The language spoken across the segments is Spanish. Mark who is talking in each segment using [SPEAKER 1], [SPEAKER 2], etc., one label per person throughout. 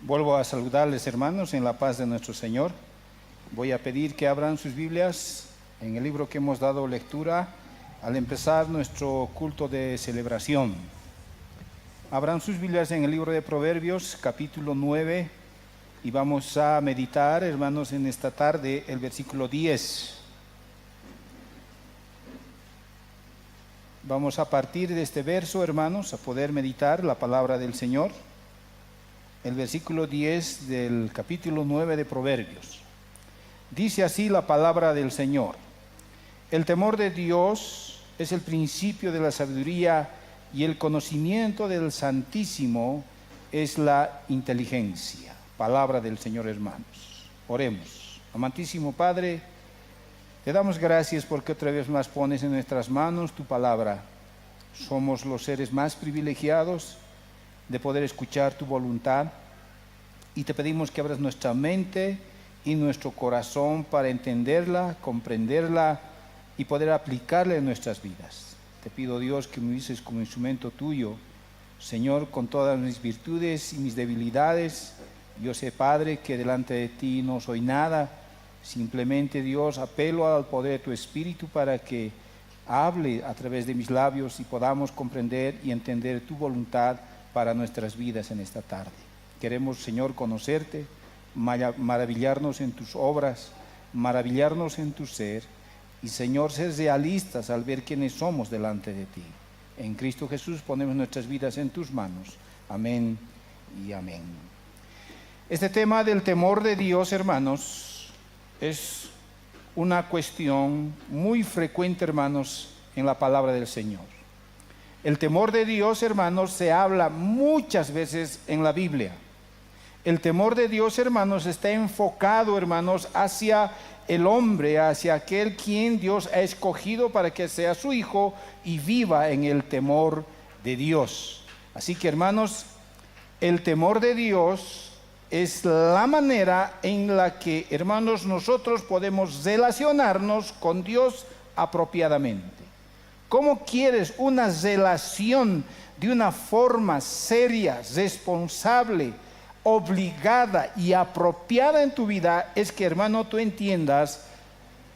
[SPEAKER 1] Vuelvo a saludarles, hermanos, en la paz de nuestro Señor. Voy a pedir que abran sus Biblias en el libro que hemos dado lectura al empezar nuestro culto de celebración. Abran sus Biblias en el libro de Proverbios, capítulo 9, y vamos a meditar, hermanos, en esta tarde el versículo 10. Vamos a partir de este verso, hermanos, a poder meditar la palabra del Señor. El versículo 10 del capítulo 9 de Proverbios. Dice así la palabra del Señor: el temor de Dios es el principio de la sabiduría, y el conocimiento del Santísimo es la inteligencia. Palabra del Señor, hermanos. Oremos. Amantísimo Padre, te damos gracias porque otra vez más pones en nuestras manos tu palabra. Somos los seres más privilegiados de poder escuchar tu voluntad, y te pedimos que abras nuestra mente y nuestro corazón para entenderla, comprenderla y poder aplicarla en nuestras vidas. Te pido, Dios, que me uses como instrumento tuyo, Señor, con todas mis virtudes y mis debilidades. Yo sé, Padre, que delante de ti no soy nada. Simplemente, Dios, apelo al poder de tu Espíritu para que hable a través de mis labios y podamos comprender y entender tu voluntad para nuestras vidas en esta tarde. Queremos, Señor, conocerte, maravillarnos en tus obras, maravillarnos en tu ser, y, Señor, ser realistas al ver quiénes somos delante de ti. En Cristo Jesús ponemos nuestras vidas en tus manos. Amén y amén. Este tema del temor de Dios, hermanos, es una cuestión muy frecuente, hermanos, en la palabra del Señor. El temor de Dios, hermanos, se habla muchas veces en la Biblia. El temor de Dios, hermanos, está enfocado, hermanos, hacia el hombre, hacia aquel quien Dios ha escogido para que sea su hijo y viva en el temor de Dios. Así que, hermanos, el temor de Dios es la manera en la que, hermanos, nosotros podemos relacionarnos con Dios apropiadamente. ¿Cómo quieres una relación de una forma seria, responsable, obligada y apropiada en tu vida? Es que, hermano, tú entiendas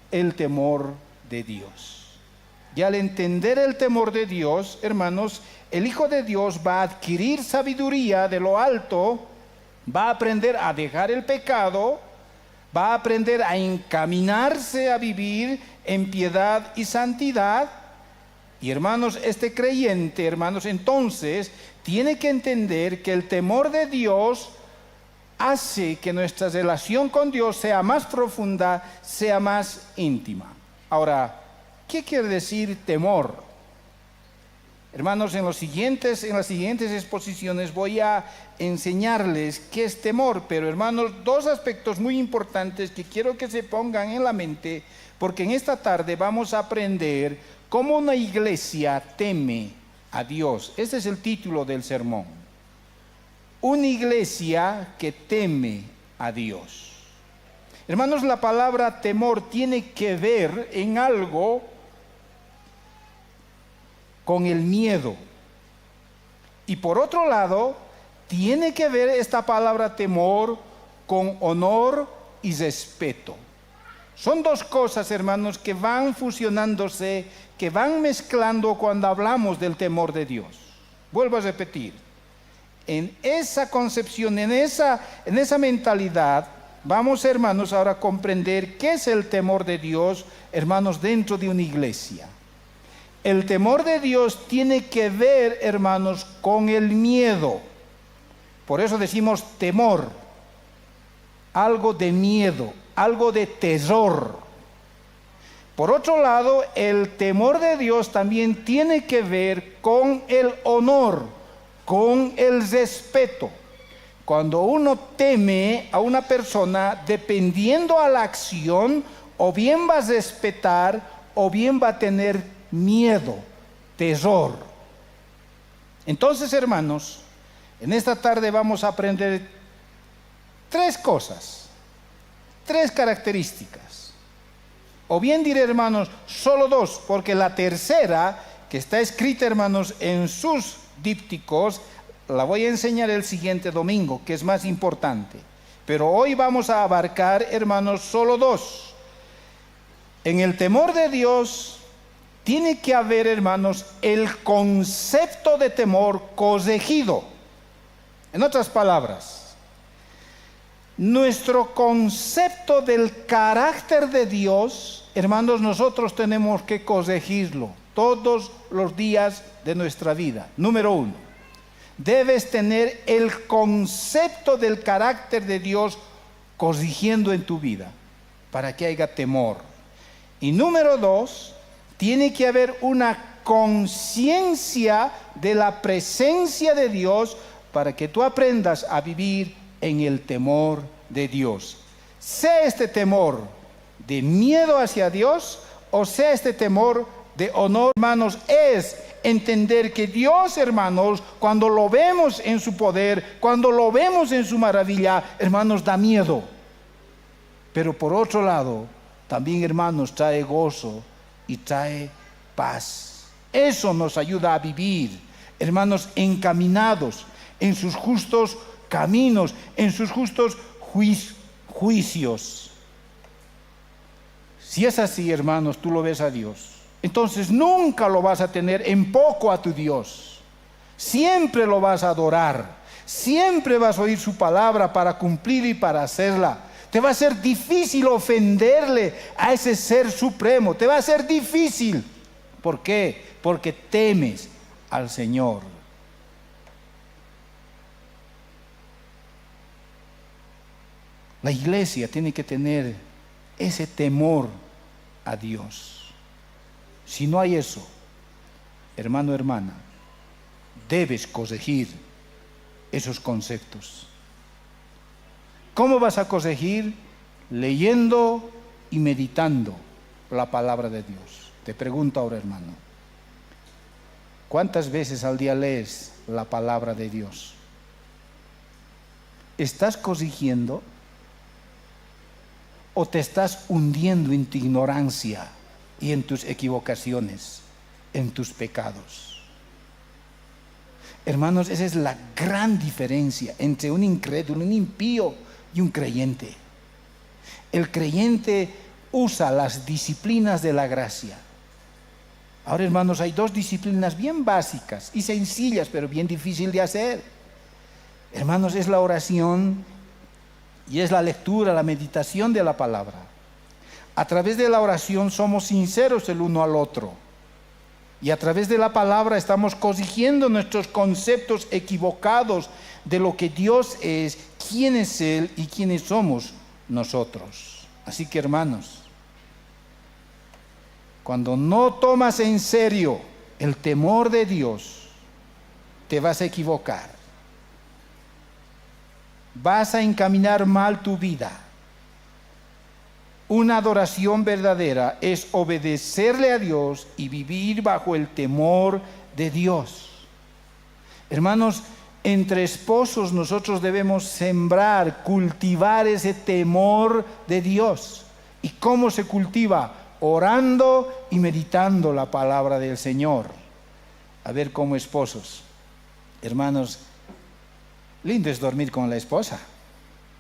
[SPEAKER 1] el temor de Dios. Y al entender el temor de Dios, hermanos, el Hijo de Dios va a adquirir sabiduría de lo alto, va a aprender a dejar el pecado, va a aprender a encaminarse a vivir en piedad y santidad. Y, hermanos, este creyente, hermanos, entonces tiene que entender que el temor de Dios hace que nuestra relación con Dios sea más profunda, sea más íntima. Ahora, ¿qué quiere decir temor? Hermanos, en las siguientes exposiciones voy a enseñarles qué es temor, pero, hermanos, dos aspectos muy importantes que quiero que se pongan en la mente, porque en esta tarde vamos a aprender cómo una iglesia teme a Dios. Este es el título del sermón. Una iglesia que teme a Dios. Hermanos, la palabra temor tiene que ver en algo con el miedo. Y por otro lado, tiene que ver esta palabra temor con honor y respeto. Son dos cosas, hermanos, que van fusionándose, que van mezclando cuando hablamos del temor de Dios. Vuelvo a repetir. En esa concepción, en esa mentalidad, vamos, hermanos, ahora a comprender qué es el temor de Dios, hermanos, dentro de una iglesia. El temor de Dios tiene que ver, hermanos, con el miedo. Por eso decimos temor, algo de miedo, algo de terror. Por otro lado, el temor de Dios también tiene que ver con el honor, con el respeto. Cuando uno teme a una persona, dependiendo a la acción, o bien va a respetar o bien va a tener miedo, terror. Entonces, hermanos, en esta tarde vamos a aprender tres cosas, tres características. O bien diré, hermanos, solo dos, porque la tercera, que está escrita, hermanos, en sus dípticos, La voy a enseñar el siguiente domingo, que es más importante. Pero hoy vamos a abarcar, hermanos, solo dos. En el temor de Dios tiene que haber, hermanos, el concepto de temor corregido. En otras palabras, nuestro concepto del carácter de Dios, hermanos, nosotros tenemos que corregirlo todos los días de nuestra vida. Número uno, debes tener el concepto del carácter de Dios corrigiendo en tu vida para que haya temor. Y número dos, tiene que haber una conciencia de la presencia de Dios para que tú aprendas a vivir en el temor de Dios. Sea este temor de miedo hacia Dios o sea este temor de honor, hermanos, es entender que Dios, hermanos, cuando lo vemos en su poder, cuando lo vemos en su maravilla, hermanos, da miedo. Pero por otro lado, también, hermanos, trae gozo y trae paz. Eso nos ayuda a vivir, hermanos, encaminados en sus justos caminos, en sus justos juicios. Si es así, hermanos, tú lo ves a Dios, entonces nunca lo vas a tener en poco a tu Dios. Siempre lo vas a adorar, siempre vas a oír su palabra para cumplir y para hacerla. Te va a ser difícil ofenderle a ese ser supremo, te va a ser difícil. ¿Por qué? Porque temes al Señor. La iglesia tiene que tener ese temor a Dios. Si no hay eso, hermano, hermana, debes corregir esos conceptos. ¿Cómo vas a corregir? Leyendo y meditando la palabra de Dios. Te pregunto ahora, hermano, ¿cuántas veces al día lees la palabra de Dios? ¿Estás corrigiendo o te estás hundiendo en tu ignorancia y en tus equivocaciones, en tus pecados? Hermanos, esa es la gran diferencia entre un incrédulo, un impío y un creyente. El creyente usa las disciplinas de la gracia. Ahora, hermanos, hay dos disciplinas bien básicas y sencillas, pero bien difícil de hacer. Hermanos, es la oración y es la lectura, la meditación de la palabra. A través de la oración somos sinceros el uno al otro. Y a través de la palabra estamos corrigiendo nuestros conceptos equivocados de lo que Dios es, quién es Él y quiénes somos nosotros. Así que, hermanos, cuando no tomas en serio el temor de Dios, te vas a equivocar. Vas a encaminar mal tu vida. Una adoración verdadera es obedecerle a Dios y vivir bajo el temor de Dios. Hermanos, entre esposos nosotros debemos sembrar, cultivar ese temor de Dios. ¿Y cómo se cultiva? Orando y meditando la palabra del Señor. A ver, como esposos, hermanos, lindo es dormir con la esposa.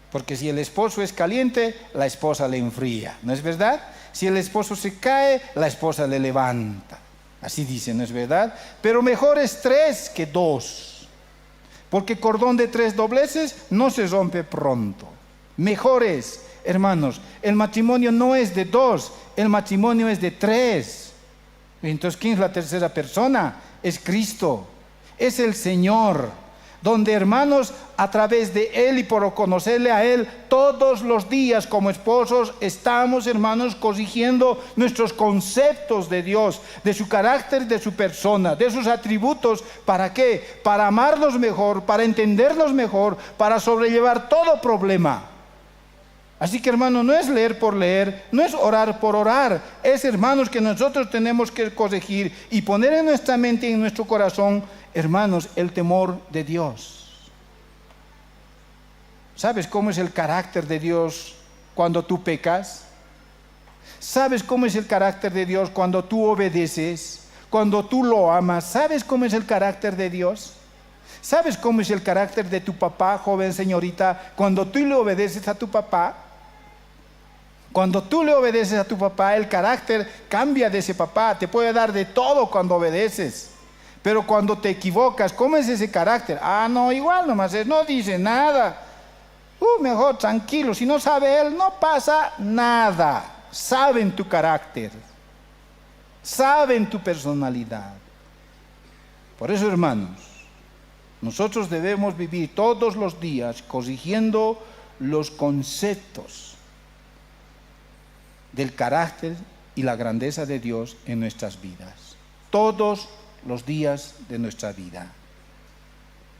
[SPEAKER 1] Porque si el esposo es caliente, la esposa le enfría, ¿no es verdad? Si el esposo se cae, la esposa le levanta. Así dice, ¿no es verdad? Pero mejor es 3 que 2. Porque cordón de 3 dobleces no se rompe pronto. Mejor es, hermanos, el matrimonio no es de 2, el matrimonio es de 3. Entonces, ¿quién es la tercera persona? Es Cristo, es el Señor. Donde, hermanos, a través de Él y por conocerle a Él, todos los días como esposos estamos, hermanos, corrigiendo nuestros conceptos de Dios, de su carácter, de su persona, de sus atributos. ¿Para qué? Para amarnos mejor, para entendernos mejor, para sobrellevar todo problema. Así que, hermanos, no es leer por leer, no es orar por orar, es, hermanos, que nosotros tenemos que corregir y poner en nuestra mente y en nuestro corazón, hermanos, el temor de Dios. ¿Sabes cómo es el carácter de Dios cuando tú pecas? ¿Sabes cómo es el carácter de Dios cuando tú obedeces? Cuando tú lo amas, ¿sabes cómo es el carácter de Dios? ¿Sabes cómo es el carácter de tu papá, joven señorita? Cuando tú le obedeces a tu papá, el carácter cambia de ese papá. Te puede dar de todo cuando obedeces. Pero cuando te equivocas, ¿cómo es ese carácter? No, igual nomás es, no dice nada. Mejor tranquilo, si no sabe él, no pasa nada. Saben tu carácter, saben tu personalidad. Por eso, hermanos, nosotros debemos vivir todos los días corrigiendo los conceptos del carácter y la grandeza de Dios en nuestras vidas. Todos los días de nuestra vida.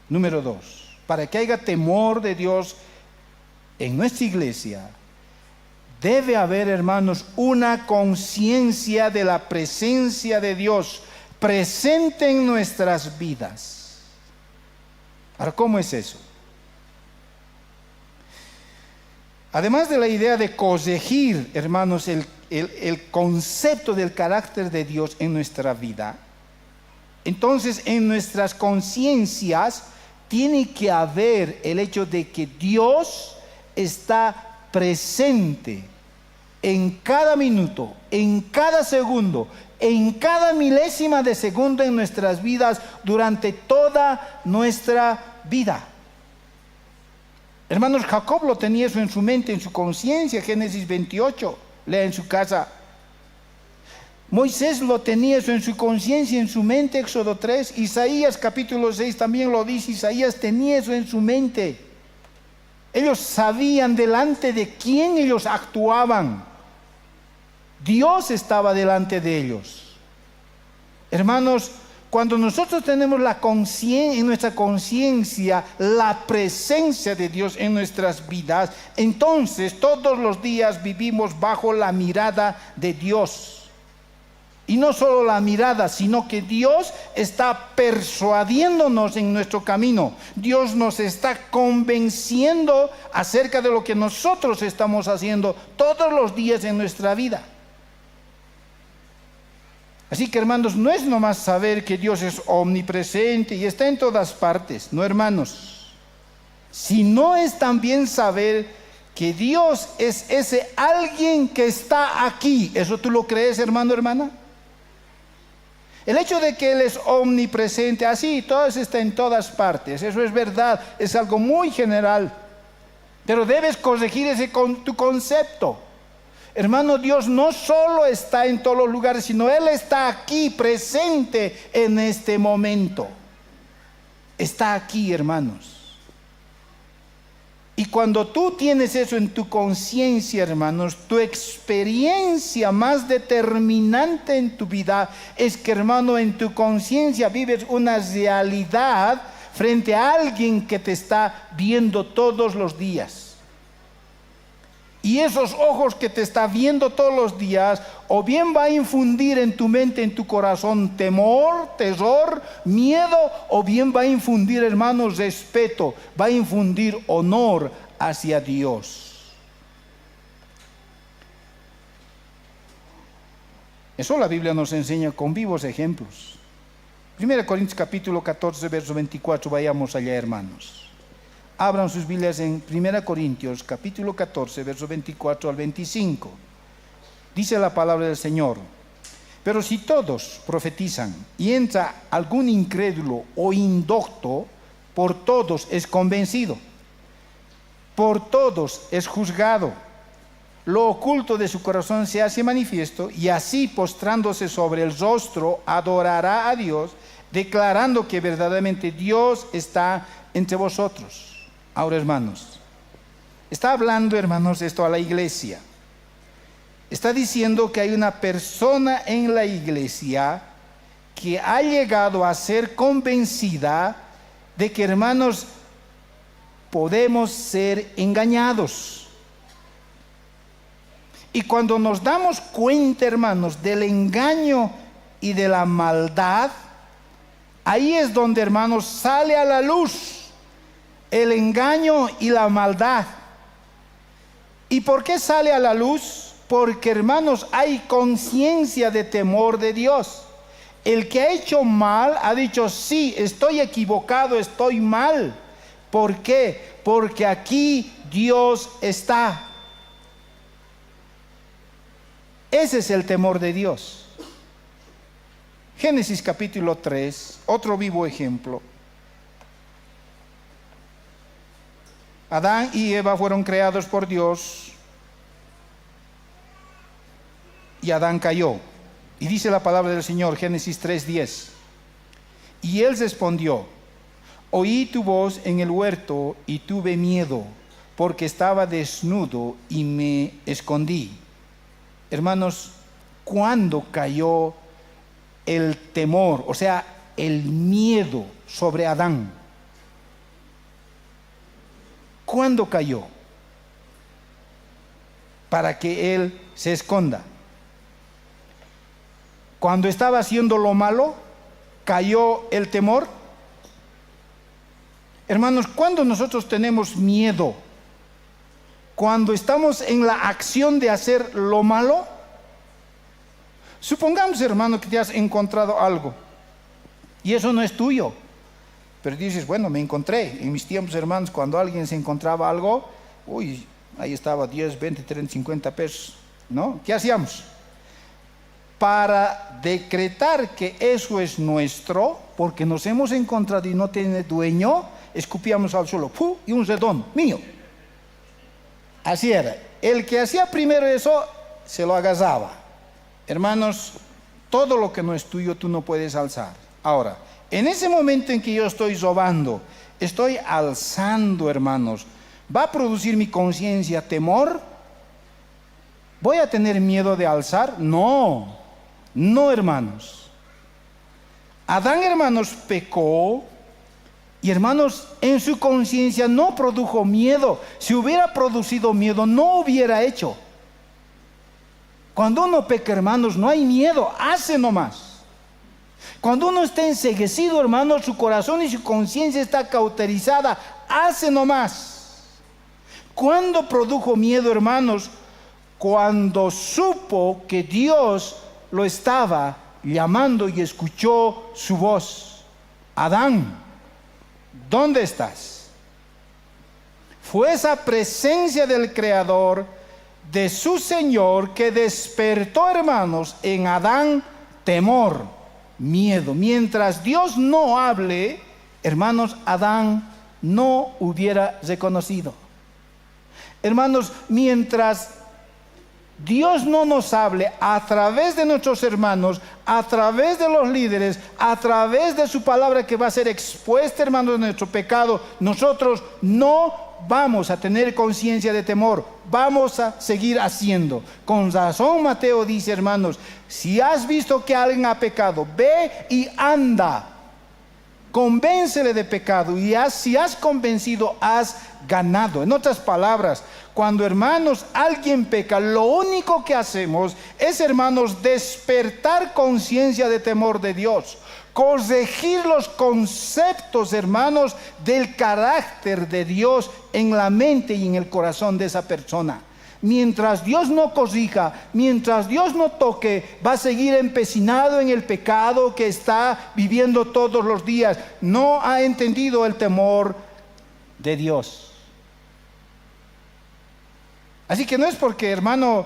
[SPEAKER 1] Número 2, para que haya temor de Dios en nuestra iglesia, debe haber, hermanos, una conciencia de la presencia de Dios presente en nuestras vidas. Ahora, ¿cómo es eso? Además de la idea de corregir, hermanos, el concepto del carácter de Dios en nuestra vida, entonces en nuestras conciencias tiene que haber el hecho de que Dios está presente en cada minuto, en cada segundo, en cada milésima de segundo en nuestras vidas durante toda nuestra vida. Hermanos, Jacob lo tenía eso en su mente, en su conciencia. Génesis 28, lea en su casa. Moisés lo tenía eso en su conciencia, en su mente. Éxodo 3, Isaías capítulo 6 también lo dice. Isaías tenía eso en su mente. Ellos sabían delante de quién ellos actuaban. Dios estaba delante de ellos. Hermanos, cuando nosotros tenemos en nuestra conciencia la presencia de Dios en nuestras vidas, entonces todos los días vivimos bajo la mirada de Dios. Y no solo la mirada, sino que Dios está persuadiéndonos en nuestro camino. Dios nos está convenciendo acerca de lo que nosotros estamos haciendo todos los días en nuestra vida. Así que, hermanos, no es nomás saber que Dios es omnipresente y está en todas partes, no, hermanos, sino es también saber que Dios es ese alguien que está aquí. ¿Eso tú lo crees, hermano, hermana? El hecho de que Él es omnipresente, así, todo está en todas partes, eso es verdad, es algo muy general, pero debes corregir tu concepto. Hermano, Dios no solo está en todos los lugares, sino Él está aquí, presente en este momento. Está aquí, hermanos. Y cuando tú tienes eso en tu conciencia, hermanos, tu experiencia más determinante en tu vida es que, hermano, en tu conciencia vives una realidad frente a alguien que te está viendo todos los días. Y esos ojos que te está viendo todos los días, o bien va a infundir en tu mente, en tu corazón, temor, terror, miedo, o bien va a infundir, hermanos, respeto, va a infundir honor hacia Dios. Eso la Biblia nos enseña con vivos ejemplos. 1 Corintios capítulo 14, verso 24, vayamos allá, hermanos. Abran sus Biblias en 1 Corintios capítulo 14, verso 24 al 25. Dice la palabra del Señor: pero si todos profetizan y entra algún incrédulo o indocto, por todos es convencido, por todos es juzgado. Lo oculto de su corazón se hace manifiesto, y así, postrándose sobre el rostro, adorará a Dios, declarando que verdaderamente Dios está entre vosotros. Ahora, hermanos, está hablando, hermanos, esto a la iglesia. Está diciendo que hay una persona en la iglesia que ha llegado a ser convencida de que, hermanos, podemos ser engañados. Y cuando nos damos cuenta, hermanos, del engaño y de la maldad, ahí es donde, hermanos, sale a la luz el engaño y la maldad. ¿Y por qué sale a la luz? Porque, hermanos, hay conciencia de temor de Dios. El que ha hecho mal ha dicho, sí, estoy equivocado, estoy mal. ¿Por qué? Porque aquí Dios está. Ese es el temor de Dios. Génesis capítulo 3, otro vivo ejemplo. Adán y Eva fueron creados por Dios y Adán cayó. Y dice la palabra del Señor, Génesis 3:10. Y él respondió, oí tu voz en el huerto y tuve miedo, porque estaba desnudo y me escondí. Hermanos, ¿cuándo cayó el temor, o sea, el miedo sobre Adán? ¿Cuándo cayó? Para que él se esconda. Cuando estaba haciendo lo malo, cayó el temor. Hermanos, ¿cuándo nosotros tenemos miedo? Cuando estamos en la acción de hacer lo malo. Supongamos, hermano, que te has encontrado algo y eso no es tuyo, pero dices, bueno, me encontré. En mis tiempos, hermanos, cuando alguien se encontraba algo, uy, ahí estaba 10, 20, 30, 50 pesos, ¿no? ¿Qué hacíamos? Para decretar que eso es nuestro, porque nos hemos encontrado y no tiene dueño, escupíamos al suelo, ¡fu! Y un redón, mío. Así era. El que hacía primero eso, se lo agasaba. Hermanos, todo lo que no es tuyo, tú no puedes alzar. Ahora, en ese momento en que yo estoy robando, estoy alzando, hermanos, ¿va a producir mi conciencia temor? ¿Voy a tener miedo de alzar? No, no, hermanos. Adán, hermanos, pecó y, hermanos, en su conciencia no produjo miedo. Si hubiera producido miedo, no hubiera hecho. Cuando uno peca, hermanos, no hay miedo, hace nomás. Cuando uno está enceguecido, hermanos, su corazón y su conciencia está cauterizada, hace nomás. ¿Cuándo produjo miedo, hermanos? Cuando supo que Dios lo estaba llamando y escuchó su voz. Adán, ¿dónde estás? Fue esa presencia del Creador, de su Señor, que despertó, hermanos, en Adán temor, miedo. Mientras Dios no hable, hermanos, Adán no hubiera reconocido. Hermanos, mientras Dios no nos hable a través de nuestros hermanos, a través de los líderes, a través de su palabra que va a ser expuesta, hermanos, de nuestro pecado, nosotros no vamos a tener conciencia de temor, vamos a seguir haciendo. Con razón Mateo dice, hermanos, si has visto que alguien ha pecado, ve y anda, convéncele de pecado, y si has convencido, has ganado. En otras palabras, cuando, hermanos, alguien peca, lo único que hacemos es, hermanos, despertar conciencia de temor de Dios, corregir los conceptos, hermanos, del carácter de Dios en la mente y en el corazón de esa persona. Mientras Dios no corrija, mientras Dios no toque, va a seguir empecinado en el pecado que está viviendo todos los días. No ha entendido el temor de Dios. Así que no es porque, hermano,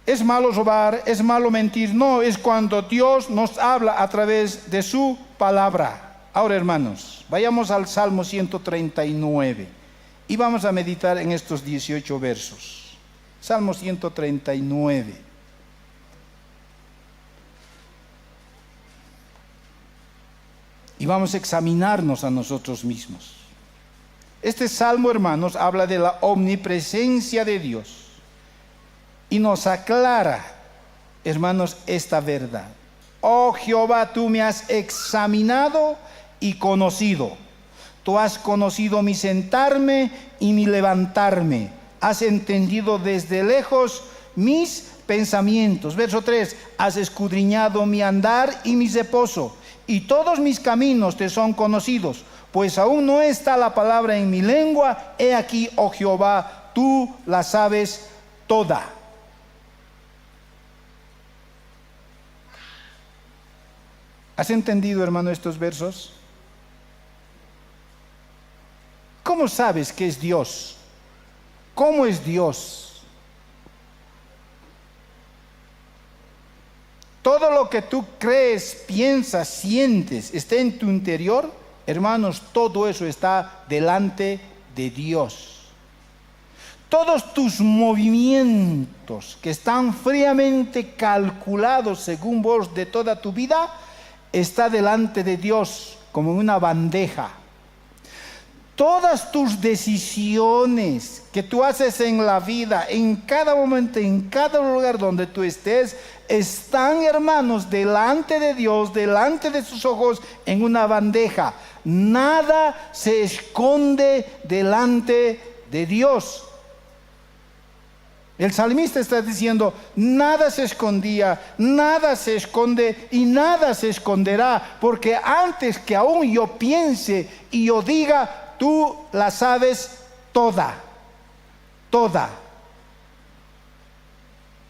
[SPEAKER 1] es malo robar, es malo mentir. No, es cuando Dios nos habla a través de su palabra. Ahora, hermanos, vayamos al Salmo 139 y vamos a meditar en estos 18 versos. Salmo 139. Y vamos a examinarnos a nosotros mismos. Este salmo, hermanos, habla de la omnipresencia de Dios y nos aclara, hermanos, esta verdad. Oh Jehová, tú me has examinado y conocido. Tú has conocido mi sentarme y mi levantarme. Has entendido desde lejos mis pensamientos. Verso 3. Has escudriñado mi andar y mi reposo, y todos mis caminos te son conocidos. Pues aún no está la palabra en mi lengua. He aquí, oh Jehová, tú la sabes toda. ¿Has entendido, hermano, estos versos? ¿Cómo sabes que es Dios? ¿Cómo es Dios? Todo lo que tú crees, piensas, sientes, está en tu interior, hermanos, todo eso está delante de Dios. Todos tus movimientos que están fríamente calculados según vos de toda tu vida, está delante de Dios como en una bandeja. Todas tus decisiones que tú haces en la vida, en cada momento, en cada lugar donde tú estés, están, hermanos, delante de Dios, delante de sus ojos, en una bandeja. Nada se esconde delante de Dios. El salmista está diciendo, nada se escondía, nada se esconde y nada se esconderá, porque antes que aún yo piense y yo diga, tú la sabes toda, toda.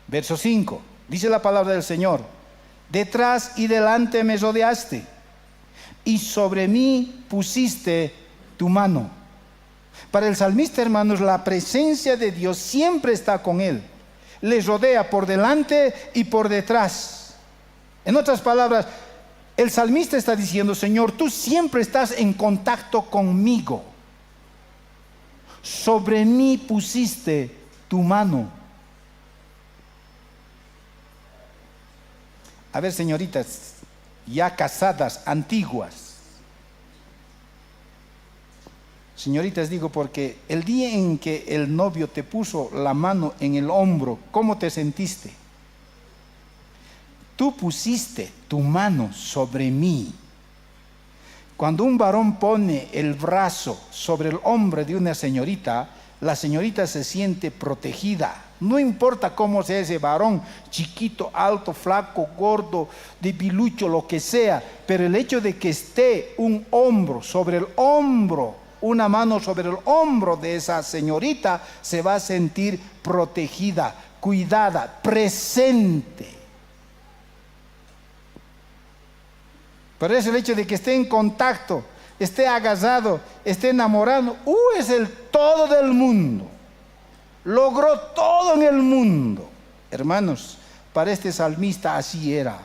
[SPEAKER 1] Verso 5, dice la palabra del Señor, detrás y delante me rodeaste, y sobre mí pusiste tu mano. Para el salmista, hermanos, la presencia de Dios siempre está con él. Les rodea por delante y por detrás. En otras palabras, el salmista está diciendo, Señor, tú siempre estás en contacto conmigo. Sobre mí pusiste tu mano. A ver, señoritas, ya casadas, antiguas. Señoritas, digo, porque el día en que el novio te puso la mano en el hombro, ¿cómo te sentiste? Tú pusiste tu mano sobre mí. Cuando un varón pone el brazo sobre el hombro de una señorita, la señorita se siente protegida. No importa cómo sea ese varón, chiquito, alto, flaco, gordo, debilucho, lo que sea, pero el hecho de que esté un hombro sobre el hombro, una mano sobre el hombro de esa señorita, se va a sentir protegida, cuidada, presente. Pero es el hecho de que esté en contacto, esté agasado, esté enamorado. Es el todo del mundo. Logró todo en el mundo. Hermanos, para este salmista así era.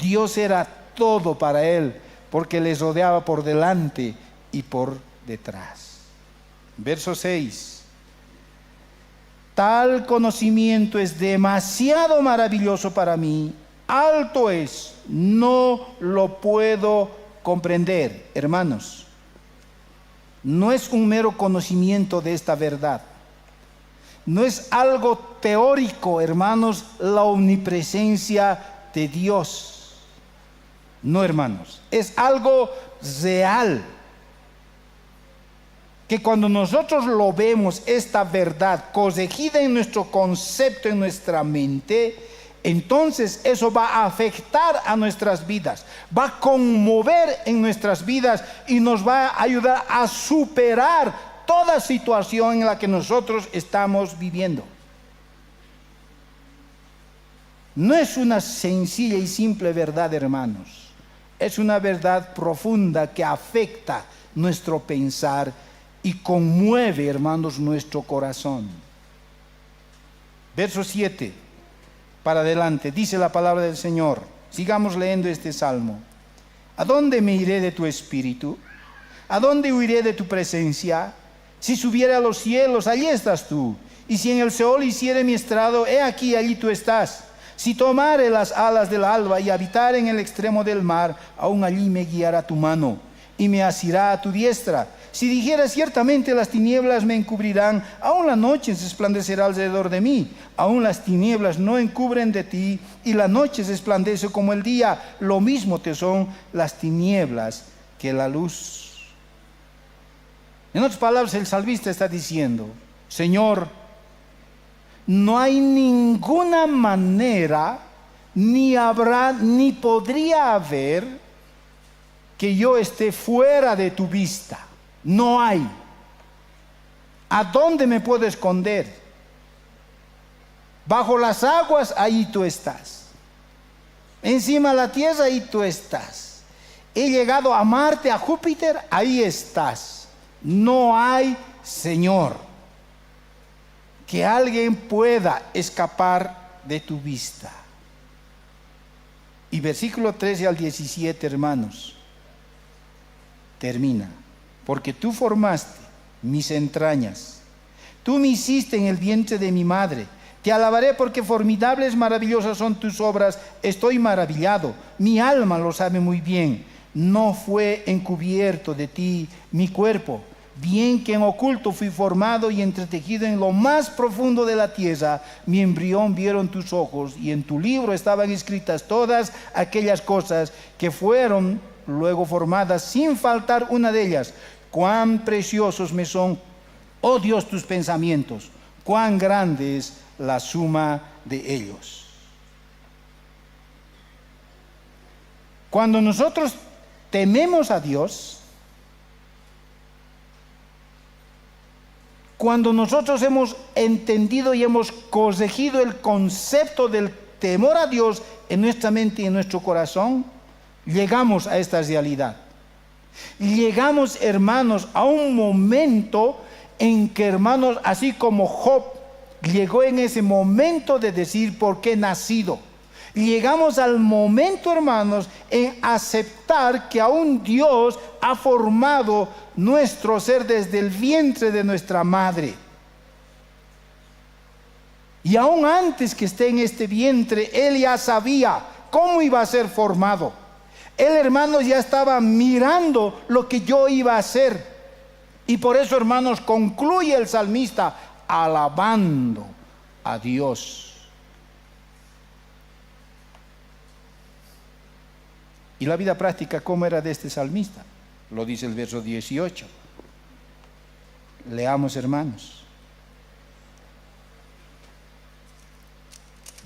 [SPEAKER 1] Dios era todo para él, porque les rodeaba por delante y por detrás. Verso 6. Tal conocimiento es demasiado maravilloso para mí, alto es, no lo puedo comprender. Hermanos, no es un mero conocimiento de esta verdad, no es algo teórico, hermanos, la omnipresencia de Dios. No, hermanos, es algo real, que cuando nosotros lo vemos, esta verdad corregida en nuestro concepto, en nuestra mente, entonces eso va a afectar a nuestras vidas, va a conmover en nuestras vidas y nos va a ayudar a superar toda situación en la que nosotros estamos viviendo. No es una sencilla y simple verdad, hermanos, es una verdad profunda que afecta nuestro pensar y conmueve, hermanos, nuestro corazón. Verso 7, para adelante, dice la palabra del Señor. Sigamos leyendo este salmo. ¿A dónde me iré de tu espíritu? ¿A dónde huiré de tu presencia? Si subiera a los cielos, allí estás tú. Y si en el Seol hiciere mi estrado, he aquí, allí tú estás. Si tomare las alas del alba y habitare en el extremo del mar, aún allí me guiará tu mano y me asirá a tu diestra. Si dijera, ciertamente las tinieblas me encubrirán, aún la noche se resplandecerá alrededor de mí. Aún las tinieblas no encubren de ti, y la noche se resplandece como el día. Lo mismo te son las tinieblas que la luz. En otras palabras, el salmista está diciendo, Señor, no hay ninguna manera, ni habrá, ni podría haber, que yo esté fuera de tu vista. No hay. ¿A dónde me puedo esconder? Bajo las aguas, ahí tú estás. Encima de la tierra, ahí tú estás. He llegado a Marte, a Júpiter, ahí estás. No hay Señor que alguien pueda escapar de tu vista. Y versículo 13 al 17, hermanos, termina. Porque tú formaste mis entrañas, tú me hiciste en el vientre de mi madre. Te alabaré porque formidables, maravillosas son tus obras. Estoy maravillado, mi alma lo sabe muy bien. No fue encubierto de ti mi cuerpo, bien que en oculto fui formado y entretejido en lo más profundo de la tierra. Mi embrión vieron tus ojos, y en tu libro estaban escritas todas aquellas cosas que fueron luego formadas, sin faltar una de ellas. Cuán preciosos me son, oh Dios, tus pensamientos, cuán grande es la suma de ellos. Cuando nosotros tememos a Dios, cuando nosotros hemos entendido y hemos corregido el concepto del temor a Dios en nuestra mente y en nuestro corazón, llegamos a esta realidad. Llegamos, hermanos, a un momento en que, hermanos, así como Job llegó en ese momento de decir por qué he nacido, llegamos al momento, hermanos, en aceptar que aún Dios ha formado nuestro ser desde el vientre de nuestra madre. Y aún antes que esté en este vientre, Él ya sabía cómo iba a ser formado. Él, hermanos, ya estaba mirando lo que yo iba a hacer. Y por eso, hermanos, concluye el salmista alabando a Dios. ¿Y la vida práctica cómo era de este salmista? Lo dice el verso 18. Leamos, hermanos.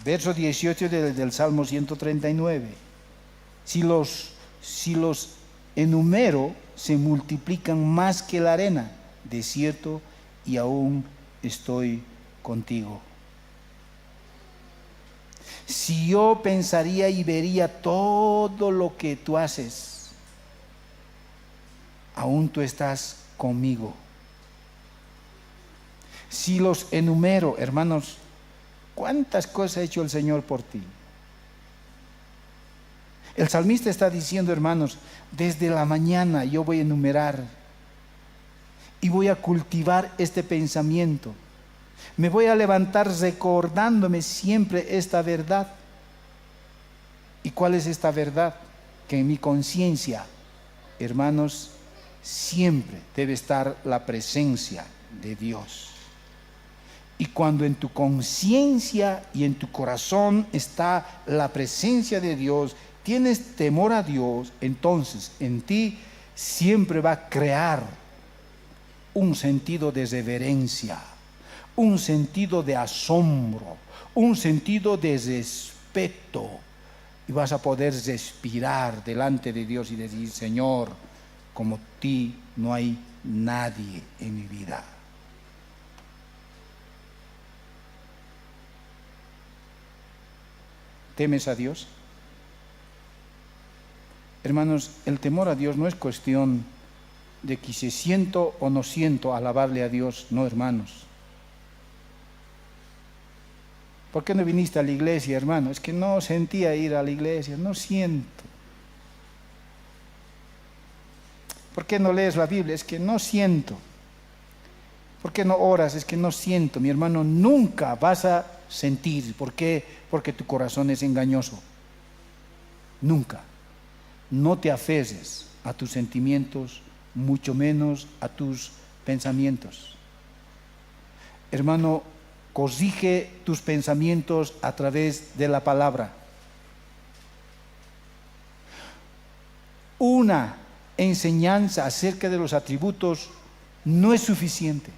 [SPEAKER 1] Verso 18 del Salmo 139. Si los enumero, se multiplican más que la arena. De cierto, y aún estoy contigo. Si yo pensaría y vería todo lo que tú haces, aún tú estás conmigo. Si los enumero, hermanos, ¿cuántas cosas ha hecho el Señor por ti? El salmista está diciendo, hermanos, desde la mañana yo voy a enumerar y voy a cultivar este pensamiento. Me voy a levantar recordándome siempre esta verdad. ¿Y cuál es esta verdad? Que en mi conciencia, hermanos, siempre debe estar la presencia de Dios. Y cuando en tu conciencia y en tu corazón está la presencia de Dios, tienes temor a Dios, entonces en ti siempre va a crear un sentido de reverencia, un sentido de asombro, un sentido de respeto, y vas a poder respirar delante de Dios y decir: Señor, como ti no hay nadie en mi vida. ¿Temes a Dios? Hermanos, el temor a Dios no es cuestión de que si siento o no siento alabarle a Dios. No, hermanos. ¿Por qué no viniste a la iglesia, hermano? Es que no sentía ir a la iglesia, no siento. ¿Por qué no lees la Biblia? Es que no siento. ¿Por qué no oras? Es que no siento. Mi hermano, nunca vas a sentir. ¿Por qué? Porque tu corazón es engañoso. Nunca. No te aferres a tus sentimientos, mucho menos a tus pensamientos. Hermano, corrige tus pensamientos a través de la palabra. Una enseñanza acerca de los atributos no es suficiente.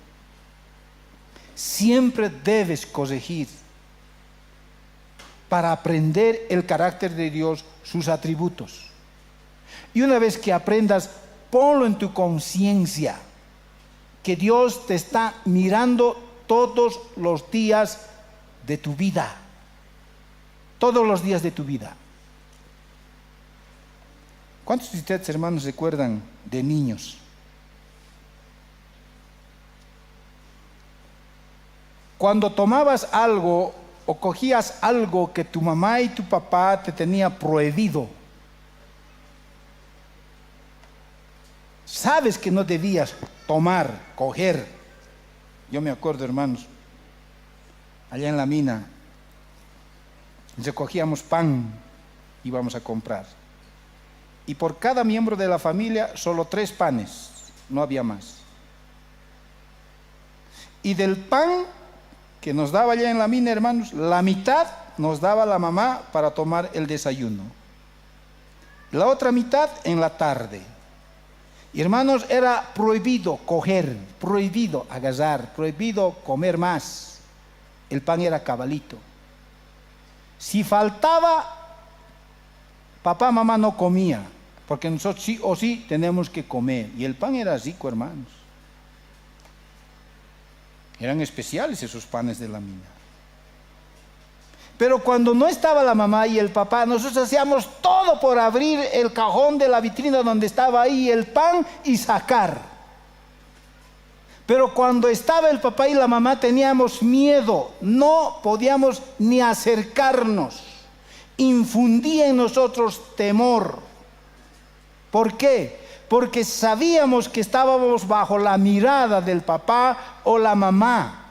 [SPEAKER 1] Siempre debes corregir para aprender el carácter de Dios, sus atributos. Y una vez que aprendas, ponlo en tu conciencia, que Dios te está mirando todos los días de tu vida. Todos los días de tu vida. ¿Cuántos de ustedes, hermanos, recuerdan de niños? Cuando tomabas algo o cogías algo que tu mamá y tu papá te tenía prohibido, sabes que no debías tomar, coger. Yo me acuerdo, hermanos, allá en la mina, recogíamos pan, íbamos a comprar. Y por cada miembro de la familia, solo 3 panes, no había más. Y del pan que nos daba allá en la mina, hermanos, la mitad nos daba la mamá para tomar el desayuno. La otra mitad en la tarde. Y hermanos, era prohibido coger, prohibido agarrar, prohibido comer más. El pan era cabalito. Si faltaba, papá, mamá no comía, porque nosotros sí o sí tenemos que comer. Y el pan era rico, hermanos. Eran especiales esos panes de la mina. Pero cuando no estaba la mamá y el papá, nosotros hacíamos todo por abrir el cajón de la vitrina donde estaba ahí el pan y sacar. Pero cuando estaba el papá y la mamá teníamos miedo, no podíamos ni acercarnos. Infundía en nosotros temor. ¿Por qué? Porque sabíamos que estábamos bajo la mirada del papá o la mamá.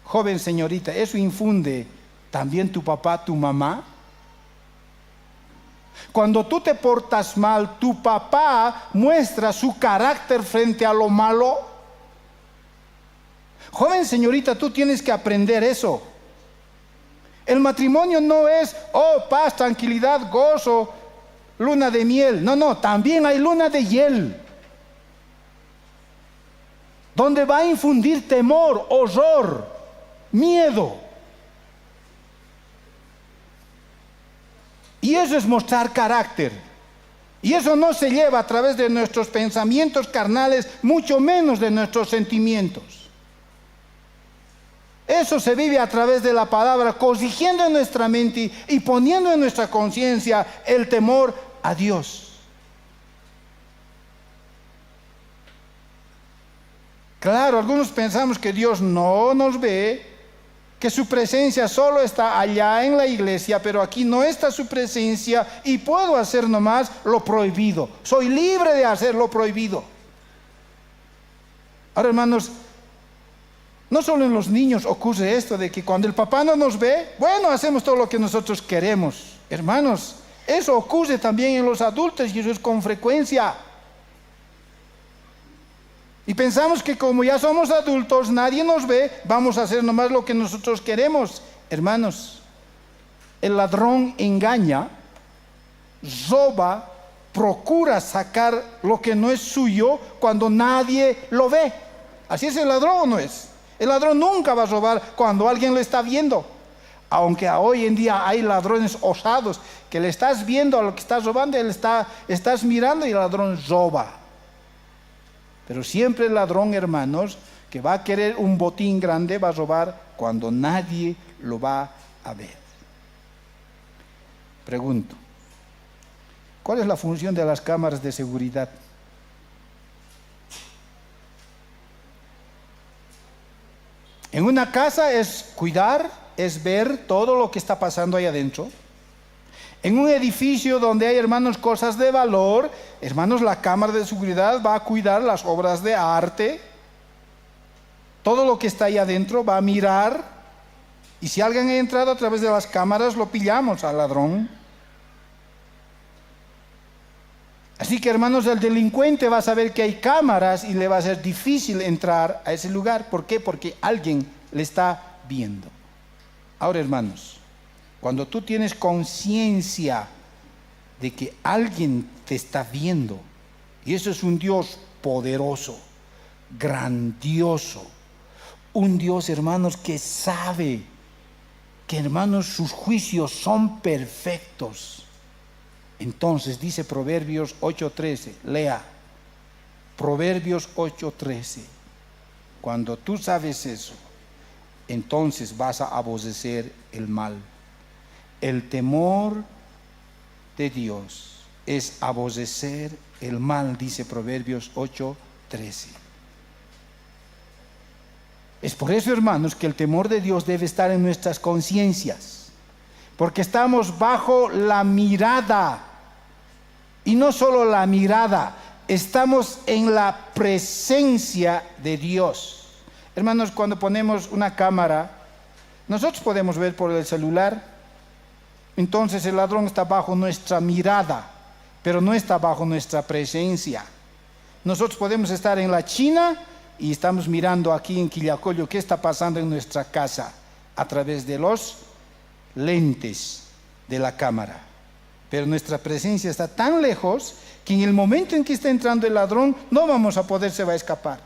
[SPEAKER 1] Joven señorita, ¿eso infunde también tu papá, tu mamá? Cuando tú te portas mal, tu papá muestra su carácter frente a lo malo. Joven señorita, tú tienes que aprender eso. El matrimonio no es, oh, paz, tranquilidad, gozo, luna de miel. No, no, también hay luna de hiel, donde va a infundir temor, horror, miedo. Y eso es mostrar carácter. Y eso no se lleva a través de nuestros pensamientos carnales, mucho menos de nuestros sentimientos. Eso se vive a través de la palabra, corrigiendo en nuestra mente y poniendo en nuestra conciencia el temor a Dios. Claro, algunos pensamos que Dios no nos ve, que su presencia solo está allá en la iglesia, pero aquí no está su presencia y puedo hacer nomás lo prohibido. Soy libre de hacer lo prohibido. Ahora, hermanos, no solo en los niños ocurre esto de que cuando el papá no nos ve, bueno, hacemos todo lo que nosotros queremos. Hermanos, eso ocurre también en los adultos y eso es con frecuencia. Y pensamos que como ya somos adultos, nadie nos ve, vamos a hacer nomás lo que nosotros queremos. Hermanos, el ladrón engaña, roba, procura sacar lo que no es suyo cuando nadie lo ve. ¿Así es el ladrón o no es? El ladrón nunca va a robar cuando alguien lo está viendo. Aunque hoy en día hay ladrones osados que le estás viendo a lo que estás robando, estás mirando y el ladrón roba. Pero siempre el ladrón, hermanos, que va a querer un botín grande, va a robar cuando nadie lo va a ver. Pregunto, ¿cuál es la función de las cámaras de seguridad? En una casa es cuidar, es ver todo lo que está pasando ahí adentro. En un edificio donde hay, hermanos, cosas de valor, hermanos, la cámara de seguridad va a cuidar las obras de arte. Todo lo que está ahí adentro va a mirar. Y si alguien ha entrado a través de las cámaras, lo pillamos al ladrón. Así que, hermanos, el delincuente va a saber que hay cámaras y le va a ser difícil entrar a ese lugar. ¿Por qué? Porque alguien le está viendo. Ahora, hermanos, cuando tú tienes conciencia de que alguien te está viendo, y eso es un Dios poderoso, grandioso, un Dios, hermanos, que sabe que, hermanos, sus juicios son perfectos. Entonces dice Proverbios 8:13, lea, Proverbios 8:13. Cuando tú sabes eso, entonces vas a aborrecer el mal. El temor de Dios es aborrecer el mal, dice Proverbios 8:13. Es por eso, hermanos, que el temor de Dios debe estar en nuestras conciencias, porque estamos bajo la mirada, y no solo la mirada, estamos en la presencia de Dios. Hermanos, cuando ponemos una cámara, nosotros podemos ver por el celular, entonces el ladrón está bajo nuestra mirada, pero no está bajo nuestra presencia. Nosotros podemos estar en la China y estamos mirando aquí en Quillacollo qué está pasando en nuestra casa a través de los lentes de la cámara. Pero nuestra presencia está tan lejos que en el momento en que está entrando el ladrón no vamos a poder, se va a escapar.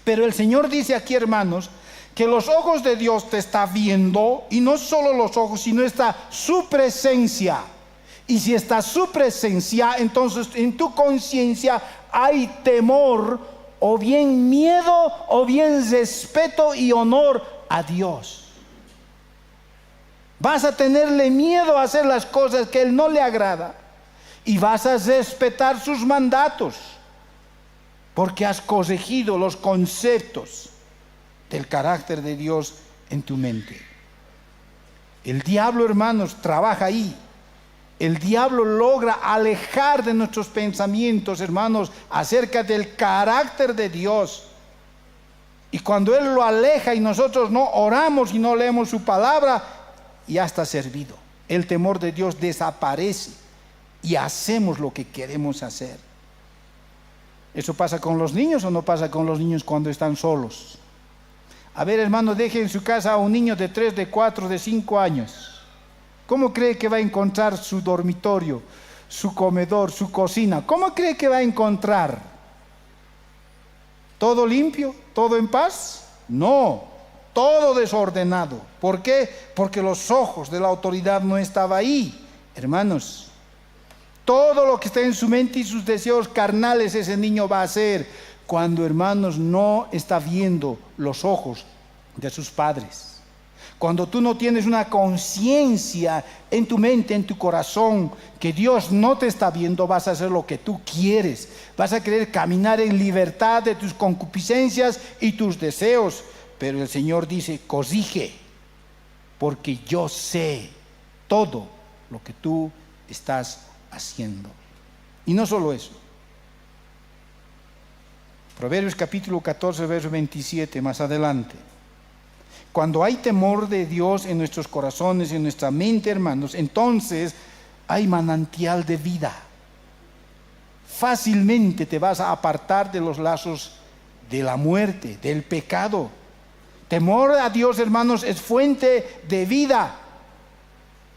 [SPEAKER 1] Pero el Señor dice aquí, hermanos, que los ojos de Dios te está viendo, y no solo los ojos, sino está su presencia. Y si está su presencia, entonces en tu conciencia hay temor, o bien miedo, o bien respeto y honor a Dios. Vas a tenerle miedo a hacer las cosas que Él no le agrada, y vas a respetar sus mandatos, porque has corregido los conceptos del carácter de Dios en tu mente. El diablo, hermanos, trabaja ahí. El diablo logra alejar de nuestros pensamientos, hermanos, acerca del carácter de Dios. Y cuando Él lo aleja y nosotros no oramos y no leemos su palabra, ya está servido. El temor de Dios desaparece y hacemos lo que queremos hacer. ¿Eso pasa con los niños o no pasa con los niños cuando están solos? A ver, hermano, deje en su casa a un niño de 3, de 4, de 5 años. ¿Cómo cree que va a encontrar su dormitorio, su comedor, su cocina? ¿Cómo cree que va a encontrar? ¿Todo limpio? ¿Todo en paz? No, todo desordenado. ¿Por qué? Porque los ojos de la autoridad no estaban ahí. Hermanos, todo lo que está en su mente y sus deseos carnales ese niño va a hacer cuando, hermanos, no está viendo los ojos de sus padres. Cuando tú no tienes una conciencia en tu mente, en tu corazón, que Dios no te está viendo, vas a hacer lo que tú quieres. Vas a querer caminar en libertad de tus concupiscencias y tus deseos. Pero el Señor dice, corrige, porque yo sé todo lo que tú estás haciendo. Y no solo eso. Proverbios capítulo 14, verso 27, más adelante. Cuando hay temor de Dios en nuestros corazones, en nuestra mente, hermanos, entonces hay manantial de vida. Fácilmente te vas a apartar de los lazos de la muerte, del pecado. Temor a Dios, hermanos, es fuente de vida.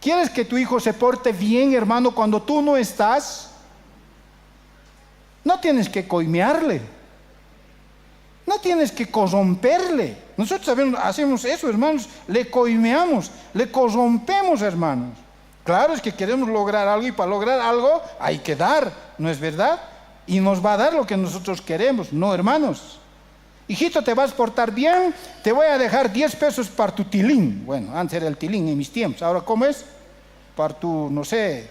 [SPEAKER 1] ¿Quieres que tu hijo se porte bien, hermano, cuando tú no estás? No tienes que coimearle. No tienes que corromperle. Nosotros hacemos eso, hermanos. Le coimeamos, le corrompemos, hermanos. Claro, es que queremos lograr algo, y para lograr algo hay que dar, ¿no es verdad? Y nos va a dar lo que nosotros queremos. No, hermanos. Hijito, te vas a portar bien, te voy a dejar 10 pesos para tu tilín. Bueno, antes era el tilín en mis tiempos. Ahora, ¿cómo es? Para tu, no sé,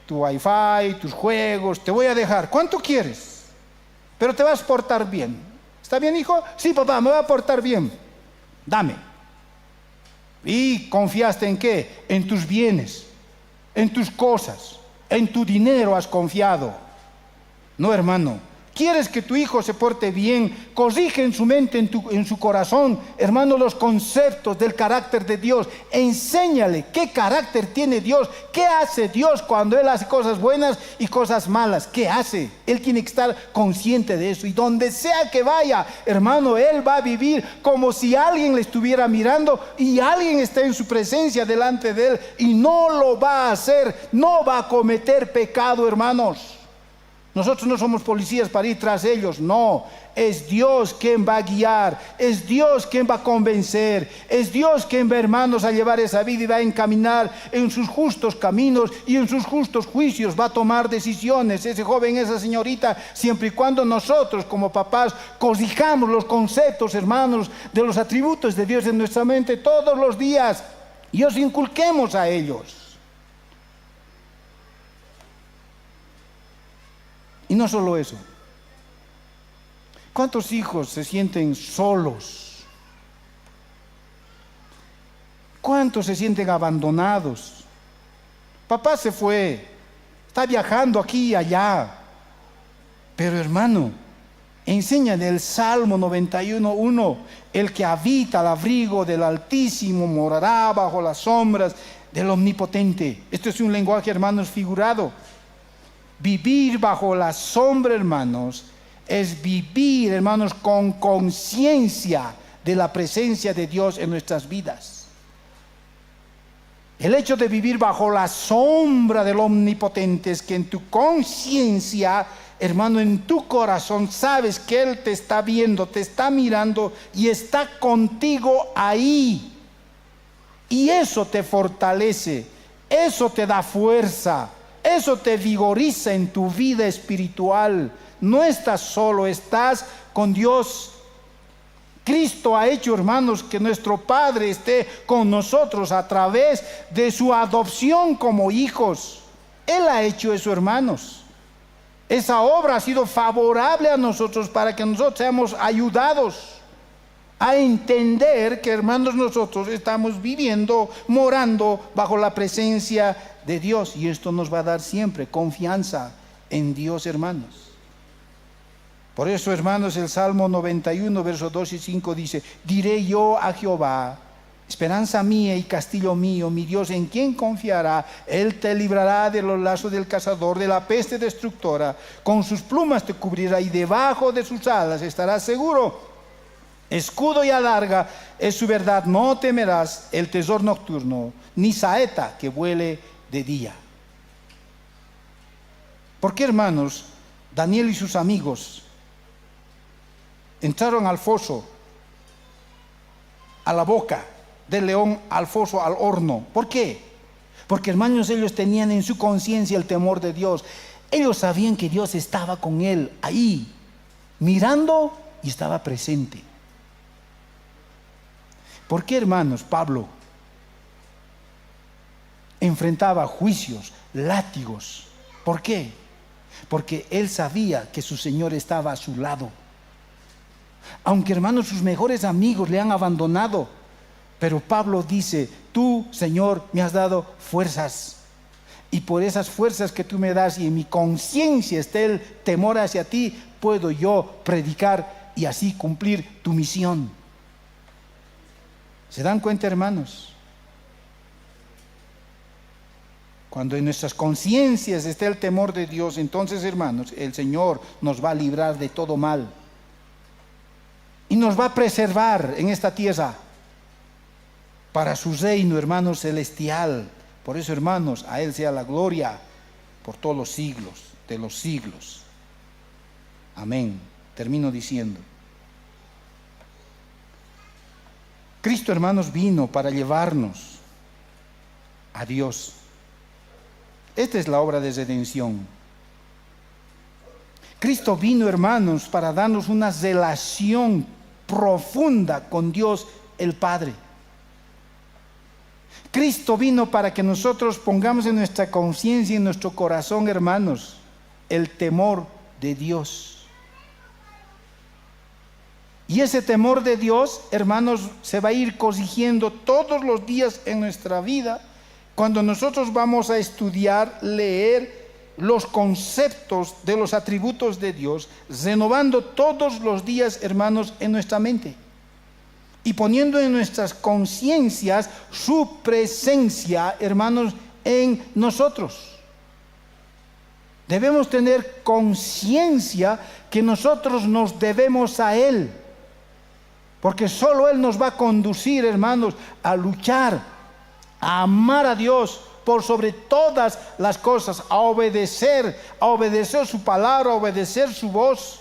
[SPEAKER 1] tu wifi, tus juegos. Te voy a dejar. ¿Cuánto quieres? Pero te vas a portar bien. ¿Está bien, hijo? Sí, papá, me voy a portar bien. Dame. ¿Y confiaste en qué? En tus bienes, en tus cosas, en tu dinero has confiado. No, hermano. ¿Quieres que tu hijo se porte bien? Corrige en su mente, en su corazón, hermano, los conceptos del carácter de Dios. Enséñale qué carácter tiene Dios, qué hace Dios cuando Él hace cosas buenas y cosas malas. ¿Qué hace? Él tiene que estar consciente de eso. Y donde sea que vaya, hermano, Él va a vivir como si alguien le estuviera mirando y alguien está en su presencia delante de Él. Y no lo va a hacer, no va a cometer pecado, hermanos. Nosotros no somos policías para ir tras ellos, no. Es Dios quien va a guiar, es Dios quien va a convencer, es Dios quien va, hermanos, a llevar esa vida y va a encaminar en sus justos caminos y en sus justos juicios, va a tomar decisiones, ese joven, esa señorita, siempre y cuando nosotros como papás corrijamos los conceptos, hermanos, de los atributos de Dios en nuestra mente todos los días y os inculquemos a ellos. Y no solo eso. ¿Cuántos hijos se sienten solos? ¿Cuántos se sienten abandonados? Papá se fue, está viajando aquí y allá. Pero hermano, enseña en el Salmo 91:1, el que habita al abrigo del Altísimo morará bajo las sombras del Omnipotente. Esto es un lenguaje, hermanos, figurado. Vivir bajo la sombra, hermanos, es vivir, hermanos, con conciencia de la presencia de Dios en nuestras vidas. El hecho de vivir bajo la sombra del Omnipotente es que en tu conciencia, hermano, en tu corazón, sabes que Él te está viendo, te está mirando y está contigo ahí. Y eso te fortalece, eso te da fuerza, eso te vigoriza en tu vida espiritual. No estás solo, estás con Dios. Cristo ha hecho, hermanos, que nuestro Padre esté con nosotros a través de su adopción como hijos. Él ha hecho eso, hermanos. Esa obra ha sido favorable a nosotros para que nosotros seamos ayudados a entender que, hermanos, nosotros estamos viviendo, morando bajo la presencia de Dios. Y esto nos va a dar siempre confianza en Dios, hermanos. Por eso, hermanos, el Salmo 91, versos 2 y 5 dice: diré yo a Jehová, esperanza mía y castillo mío, mi Dios, ¿en quién confiará? Él te librará de los lazos del cazador, de la peste destructora. Con sus plumas te cubrirá y debajo de sus alas estarás seguro. Escudo y adarga es su verdad, no temerás el terror nocturno, ni saeta que vuele de día. ¿Por qué, hermanos, Daniel y sus amigos entraron al foso, a la boca del león, al foso, al horno? ¿Por qué? Porque, hermanos, ellos tenían en su conciencia el temor de Dios. Ellos sabían que Dios estaba con él ahí, mirando, y estaba presente. ¿Por qué, hermanos, Pablo enfrentaba juicios, látigos? ¿Por qué? Porque él sabía que su Señor estaba a su lado. Aunque, hermanos, sus mejores amigos le han abandonado, pero Pablo dice: tú, Señor, me has dado fuerzas, y por esas fuerzas que tú me das y en mi conciencia esté el temor hacia ti, puedo yo predicar y así cumplir tu misión. ¿Se dan cuenta, hermanos? Cuando en nuestras conciencias esté el temor de Dios, entonces, hermanos, el Señor nos va a librar de todo mal y nos va a preservar en esta tierra para su reino, hermanos, celestial. Por eso, hermanos, a Él sea la gloria por todos los siglos de los siglos. Amén. Termino diciendo: Cristo, hermanos, vino para llevarnos a Dios. Esta es la obra de redención. Cristo vino, hermanos, para darnos una relación profunda con Dios el Padre. Cristo vino para que nosotros pongamos en nuestra conciencia y en nuestro corazón, hermanos, el temor de Dios. Y ese temor de Dios, hermanos, se va a ir corrigiendo todos los días en nuestra vida cuando nosotros vamos a estudiar, leer los conceptos de los atributos de Dios, renovando todos los días, hermanos, en nuestra mente y poniendo en nuestras conciencias su presencia, hermanos, en nosotros. Debemos tener conciencia que nosotros nos debemos a Él, porque solo Él nos va a conducir, hermanos, a luchar, a amar a Dios por sobre todas las cosas, a obedecer su palabra, a obedecer su voz.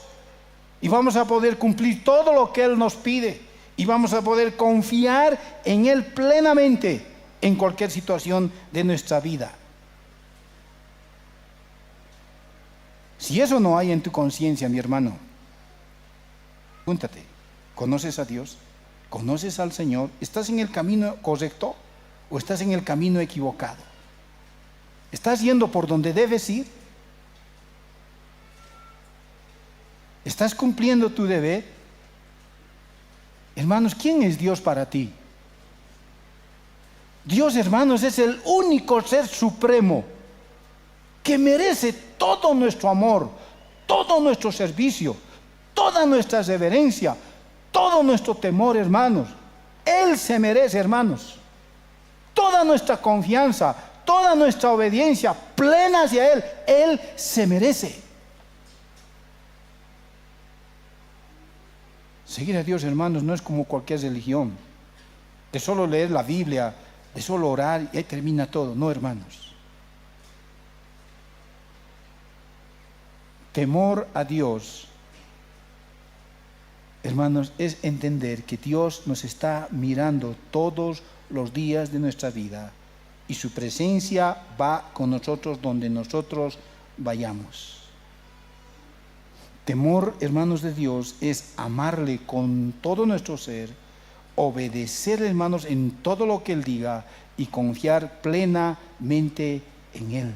[SPEAKER 1] Y vamos a poder cumplir todo lo que Él nos pide. Y vamos a poder confiar en Él plenamente en cualquier situación de nuestra vida. Si eso no hay en tu conciencia, mi hermano, pregúntate: ¿conoces a Dios? ¿Conoces al Señor? ¿Estás en el camino correcto o estás en el camino equivocado? ¿Estás yendo por donde debes ir? ¿Estás cumpliendo tu deber? Hermanos, ¿quién es Dios para ti? Dios, hermanos, es el único ser supremo que merece todo nuestro amor, todo nuestro servicio, toda nuestra reverencia, todo nuestro temor, hermanos. Él se merece, hermanos, toda nuestra confianza, toda nuestra obediencia plena hacia Él. Él se merece. Seguir a Dios, hermanos, no es como cualquier religión, de solo leer la Biblia, de solo orar y ahí termina todo. No, hermanos. Temor a Dios, hermanos, es entender que Dios nos está mirando todos los días de nuestra vida y su presencia va con nosotros donde nosotros vayamos. Temor, hermanos, de Dios es amarle con todo nuestro ser, obedecer, hermanos, en todo lo que Él diga y confiar plenamente en Él.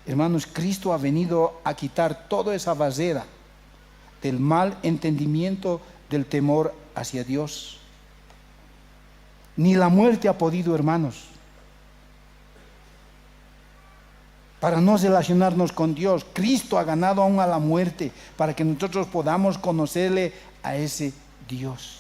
[SPEAKER 1] Hermanos, Cristo ha venido a quitar toda esa barrera del mal entendimiento del temor hacia Dios. Ni la muerte ha podido, hermanos, para no relacionarnos con Dios. Cristo ha ganado aún a la muerte para que nosotros podamos conocerle a ese Dios.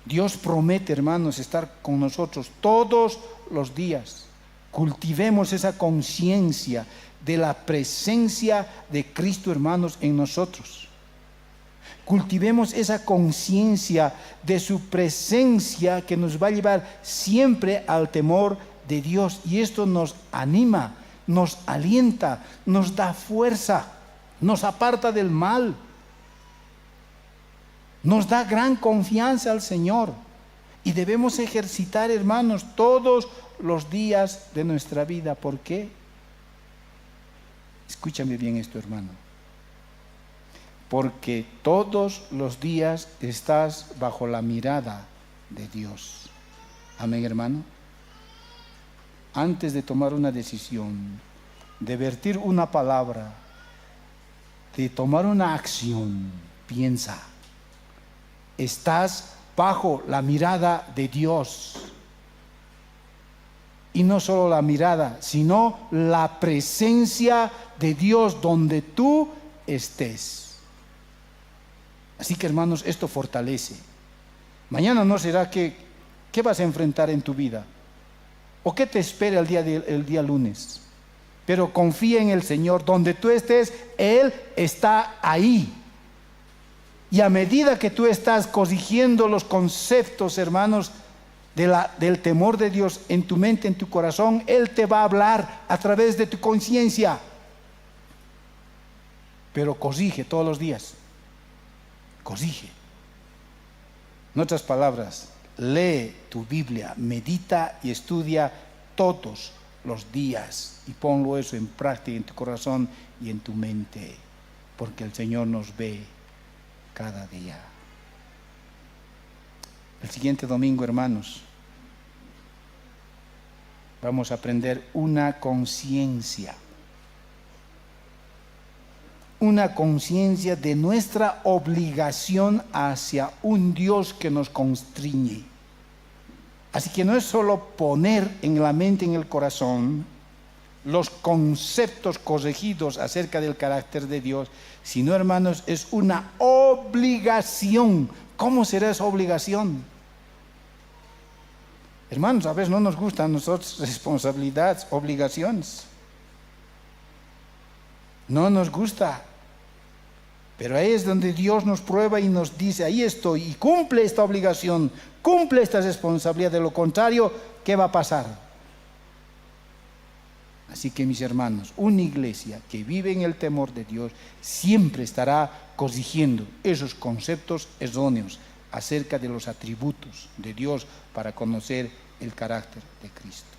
[SPEAKER 1] Dios promete, hermanos, estar con nosotros todos los días. Cultivemos esa conciencia de la presencia de Cristo, hermanos, en nosotros. Cultivemos esa conciencia de su presencia que nos va a llevar siempre al temor de Dios. Y esto nos anima, nos alienta, nos da fuerza, nos aparta del mal, nos da gran confianza al Señor. Y debemos ejercitar, hermanos, todos los días de nuestra vida. ¿Por qué? Escúchame bien esto, hermano. Porque todos los días estás bajo la mirada de Dios. Amén, hermano. Antes de tomar una decisión, de vertir una palabra, de tomar una acción, piensa, estás bajo la mirada de Dios. Y no solo la mirada, sino la presencia de Dios donde tú estés. Así que, hermanos, esto fortalece. Mañana no será que, ¿qué vas a enfrentar en tu vida? ¿O qué te espera el día lunes? Pero confía en el Señor. Donde tú estés, Él está ahí. Y a medida que tú estás corrigiendo los conceptos, hermanos, del temor de Dios en tu mente, en tu corazón, Él te va a hablar a través de tu conciencia. Pero corrige todos los días. Corrige. En otras palabras, lee tu Biblia, medita y estudia todos los días y ponlo eso en práctica en tu corazón y en tu mente, porque el Señor nos ve cada día. El siguiente domingo, hermanos, vamos a aprender una conciencia de nuestra obligación hacia un Dios que nos constriñe. Así que no es solo poner en la mente, en el corazón, los conceptos corregidos acerca del carácter de Dios, sino, hermanos, es una obligación. ¿Cómo será esa obligación? Hermanos, a veces no nos gustan a nosotros responsabilidades, obligaciones. No nos gusta. Pero ahí es donde Dios nos prueba y nos dice, ahí estoy, y cumple esta obligación, cumple esta responsabilidad. De lo contrario, ¿qué va a pasar? Así que, mis hermanos, una iglesia que vive en el temor de Dios siempre estará corrigiendo esos conceptos erróneos acerca de los atributos de Dios para conocer el carácter de Cristo.